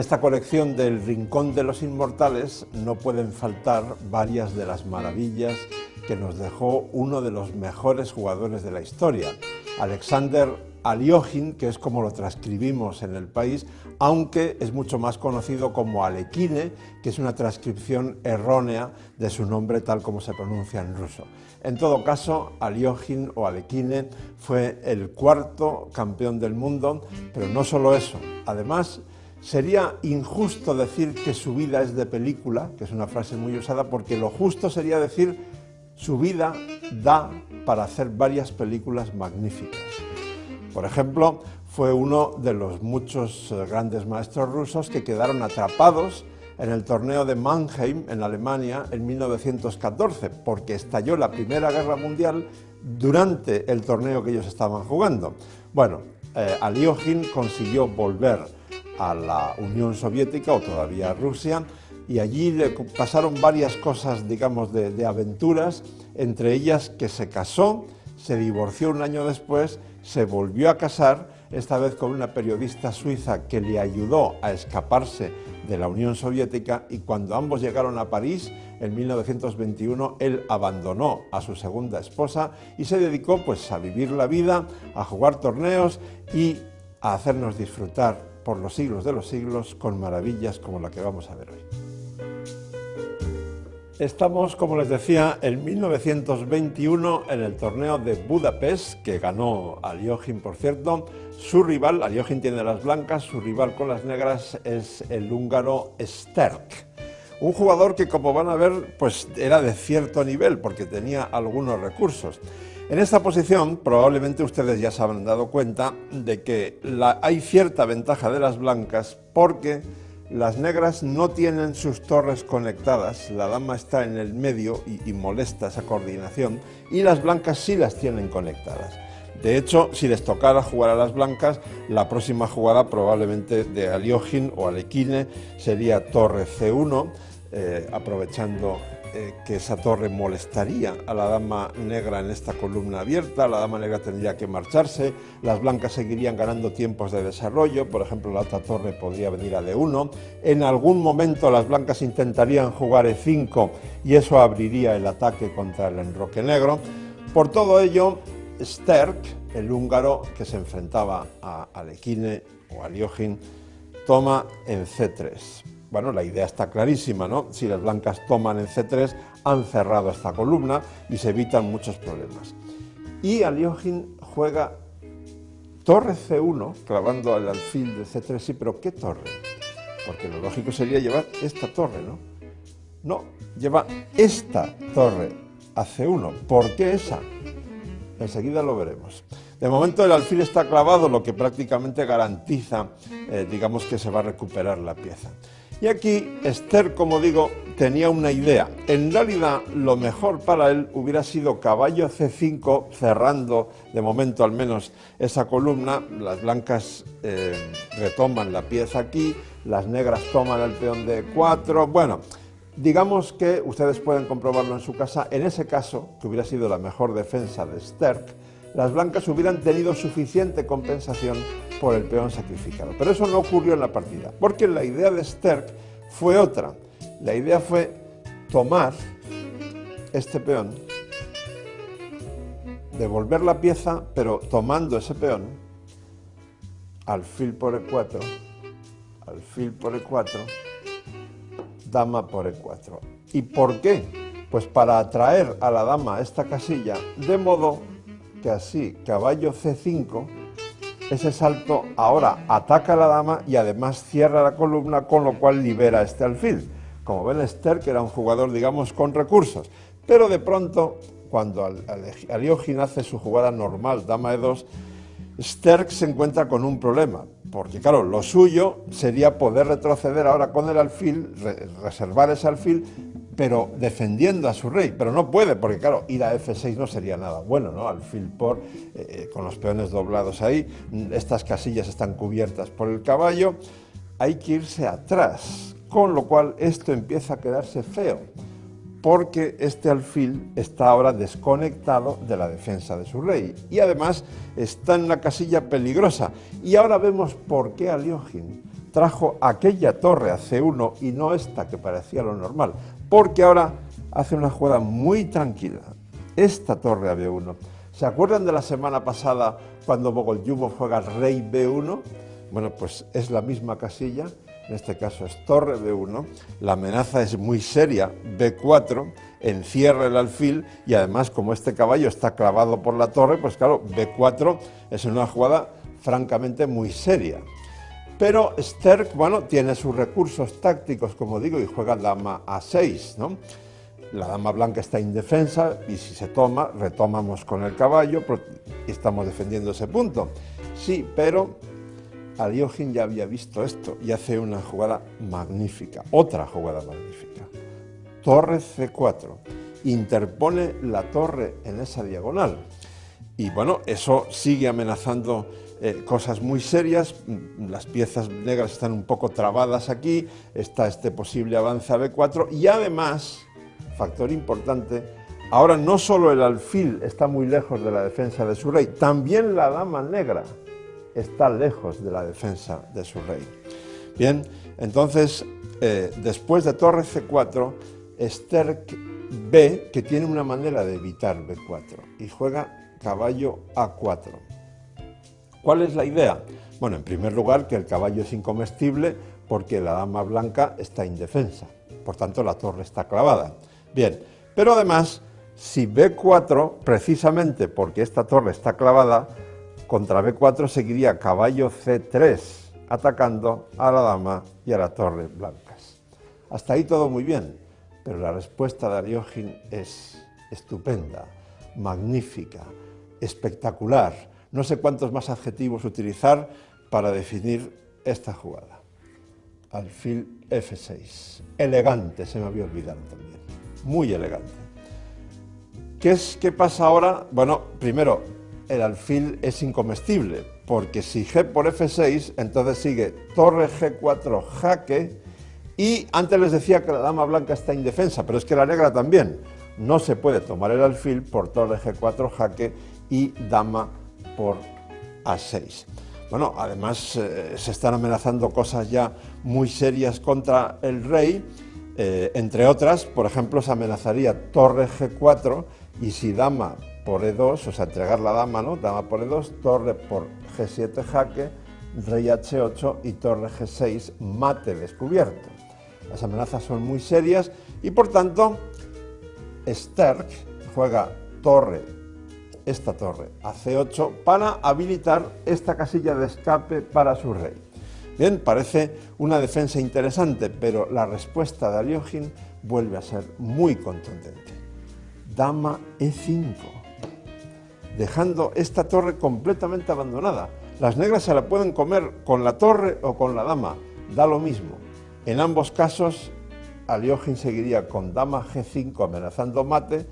esta colección del Rincón de los Inmortales no pueden faltar varias de las maravillas que nos dejó uno de los mejores jugadores de la historia, Alexander Aliógin, que es como lo transcribimos en el país, aunque es mucho más conocido como Alekhine, que es una transcripción errónea de su nombre tal como se pronuncia en ruso. En todo caso, Aliógin o Alekhine fue el cuarto campeón del mundo, pero no solo eso, además sería injusto decir que su vida es de película, que es una frase muy usada, porque lo justo sería decir su vida da para hacer varias películas magníficas. Por ejemplo, fue uno de los muchos grandes maestros rusos que quedaron atrapados en el torneo de Mannheim, en Alemania, en 1914, porque estalló la Primera Guerra Mundial durante el torneo que ellos estaban jugando. Bueno, Aliógin consiguió volver a la Unión Soviética, o todavía a Rusia, y allí le pasaron varias cosas, digamos, de aventuras, entre ellas que se casó, se divorció un año después, se volvió a casar, esta vez con una periodista suiza que le ayudó a escaparse de la Unión Soviética, y cuando ambos llegaron a París, en 1921, él abandonó a su segunda esposa y se dedicó pues a vivir la vida, a jugar torneos y a hacernos disfrutar por los siglos de los siglos con maravillas como la que vamos a ver hoy. Estamos, como les decía, en 1921 en el torneo de Budapest, que ganó Aliógin, por cierto. Su rival, Aliógin tiene las blancas, su rival con las negras es el húngaro Sterk. Un jugador que, como van a ver, pues era de cierto nivel, porque tenía algunos recursos. En esta posición, probablemente ustedes ya se habrán dado cuenta de que hay cierta ventaja de las blancas, porque las negras no tienen sus torres conectadas, la dama está en el medio y molesta esa coordinación, y las blancas sí las tienen conectadas. De hecho, si les tocara jugar a las blancas, la próxima jugada probablemente de Aliógin o Alekhine sería torre C1, aprovechando que esa torre molestaría a la dama negra en esta columna abierta, la dama negra tendría que marcharse, las blancas seguirían ganando tiempos de desarrollo, por ejemplo la otra torre podría venir a D1, en algún momento las blancas intentarían jugar E5 y eso abriría el ataque contra el enroque negro. Por todo ello, Sterk, el húngaro que se enfrentaba a Alekhine o Aliógin, toma en C3. Bueno, la idea está clarísima, ¿no? Si las blancas toman en C3, han cerrado esta columna y se evitan muchos problemas. Y Aliógin juega torre C1, clavando el alfil de C3, sí, pero ¿qué torre? Porque lo lógico sería llevar esta torre, ¿no? No, lleva esta torre a C1. ¿Por qué esa? Enseguida lo veremos. De momento el alfil está clavado, lo que prácticamente garantiza, digamos, que se va a recuperar la pieza. Y aquí Sterk, como digo, tenía una idea. En realidad, lo mejor para él hubiera sido caballo C5, cerrando, de momento al menos, esa columna. Las blancas retoman la pieza aquí, las negras toman el peón de 4. Bueno, digamos que ustedes pueden comprobarlo en su casa. En ese caso, que hubiera sido la mejor defensa de Sterk, las blancas hubieran tenido suficiente compensación por el peón sacrificado. Pero eso no ocurrió en la partida, porque la idea de Sterk fue otra. La idea fue tomar este peón, devolver la pieza, pero tomando ese peón, alfil por E4, alfil por E4, dama por E4. ¿Y por qué? Pues para atraer a la dama a esta casilla, de modo que así, caballo C5, ese salto ahora ataca a la dama y además cierra la columna, con lo cual libera este alfil. Como ven, Sterk era un jugador, digamos, con recursos, pero de pronto, cuando Aliógin hace su jugada normal, dama E2, Sterk se encuentra con un problema, porque claro, lo suyo sería poder retroceder ahora con el alfil, reservar ese alfil, pero defendiendo a su rey, pero no puede, porque claro, ir a F6 no sería nada bueno, ¿no? Alfil por, con los peones doblados ahí, estas casillas están cubiertas por el caballo, hay que irse atrás, con lo cual esto empieza a quedarse feo, porque este alfil está ahora desconectado de la defensa de su rey, y además está en una casilla peligrosa, y ahora vemos por qué Aliógin trajo aquella torre a C1 y no esta que parecía lo normal, porque ahora hace una jugada muy tranquila. Esta torre a B1. ¿Se acuerdan de la semana pasada cuando Bogolyubov juega rey B1? Bueno, pues es la misma casilla, en este caso es torre B1, la amenaza es muy seria, B4, encierra el alfil y además como este caballo está clavado por la torre, pues claro, B4 es una jugada francamente muy seria. Pero Sterk, bueno, tiene sus recursos tácticos, como digo, y juega dama A6, ¿no? La dama blanca está indefensa y si se toma, retomamos con el caballo y estamos defendiendo ese punto. Sí, pero Alyoshin ya había visto esto y hace una jugada magnífica, otra jugada magnífica. Torre C4, interpone la torre en esa diagonal. Y bueno, eso sigue amenazando cosas muy serias, las piezas negras están un poco trabadas aquí, está este posible avance a B4 y además, factor importante, ahora no solo el alfil está muy lejos de la defensa de su rey, también la dama negra está lejos de la defensa de su rey. Bien, entonces, después de torre C4, Sterk ve que tiene una manera de evitar B4 y juega caballo A4. ¿Cuál es la idea? Bueno, en primer lugar, que el caballo es incomestible porque la dama blanca está indefensa, por tanto la torre está clavada. Bien, pero además, si B4, precisamente porque esta torre está clavada, contra B4 seguiría caballo C3, atacando a la dama y a la torre blancas. Hasta ahí todo muy bien, pero la respuesta de Alyoshin es estupenda, magnífica, espectacular. No sé cuántos más adjetivos utilizar para definir esta jugada. Alfil F6. Elegante, se me había olvidado también. Muy elegante. ¿Qué pasa ahora? Bueno, primero, el alfil es incomestible, porque si G por F6, entonces sigue torre G4 jaque, y antes les decía que la dama blanca está indefensa, pero es que la negra también. No se puede tomar el alfil por torre G4 jaque y dama por A6. Bueno, además se están amenazando cosas ya muy serias contra el rey, entre otras, por ejemplo, se amenazaría torre G4 y si dama por E2, o sea, entregar la dama, ¿no? Dama por E2, torre por G7 jaque, rey H8 y torre G6 mate descubierto. Las amenazas son muy serias y por tanto Sterk juega esta torre a C8 para habilitar esta casilla de escape para su rey. Bien, parece una defensa interesante, pero la respuesta de Alyoshin vuelve a ser muy contundente. Dama E5, dejando esta torre completamente abandonada. Las negras se la pueden comer con la torre o con la dama, da lo mismo. En ambos casos, Alyoshin seguiría con dama G5 amenazando mate,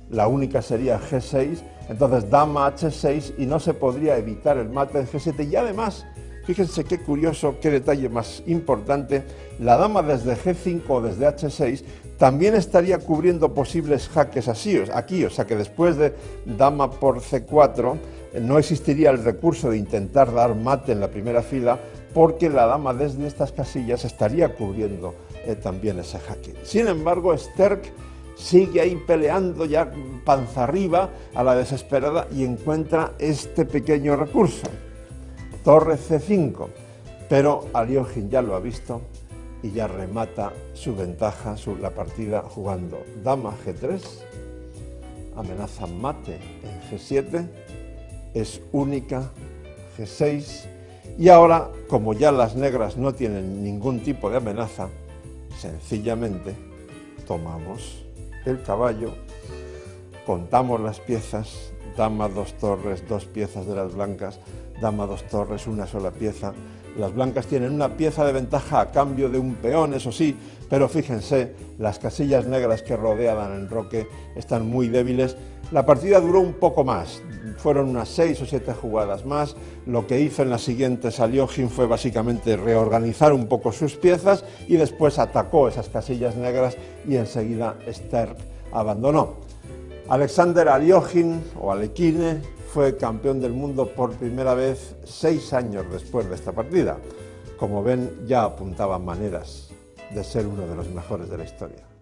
la única sería G6, entonces dama H6 y no se podría evitar el mate de G7 y además, fíjense qué curioso, qué detalle más importante, la dama desde G5 o desde H6 también estaría cubriendo posibles jaques aquí, o sea que después de dama por C4 no existiría el recurso de intentar dar mate en la primera fila porque la dama desde estas casillas estaría cubriendo también ese jaque. Sin embargo, Sterk sigue ahí peleando ya panza arriba a la desesperada y encuentra este pequeño recurso, torre C5, pero Alyoshin ya lo ha visto y ya remata su ventaja, la partida jugando dama G3, amenaza mate en G7, es única G6 y ahora, como ya las negras no tienen ningún tipo de amenaza, sencillamente tomamos el caballo, contamos las piezas, dama 2 torres, 2 piezas de las blancas, dama 2 torres, una sola pieza. Las blancas tienen una pieza de ventaja a cambio de un peón, eso sí, pero fíjense, las casillas negras que rodean al enroque están muy débiles. La partida duró un poco más, fueron unas 6 o 7 jugadas más. Lo que hizo en las siguientes Alyoshin fue básicamente reorganizar un poco sus piezas y después atacó esas casillas negras y enseguida Sterk abandonó. Alexander Alyoshin, o Alekhine, fue campeón del mundo por primera vez 6 años después de esta partida. Como ven, ya apuntaban maneras de ser uno de los mejores de la historia.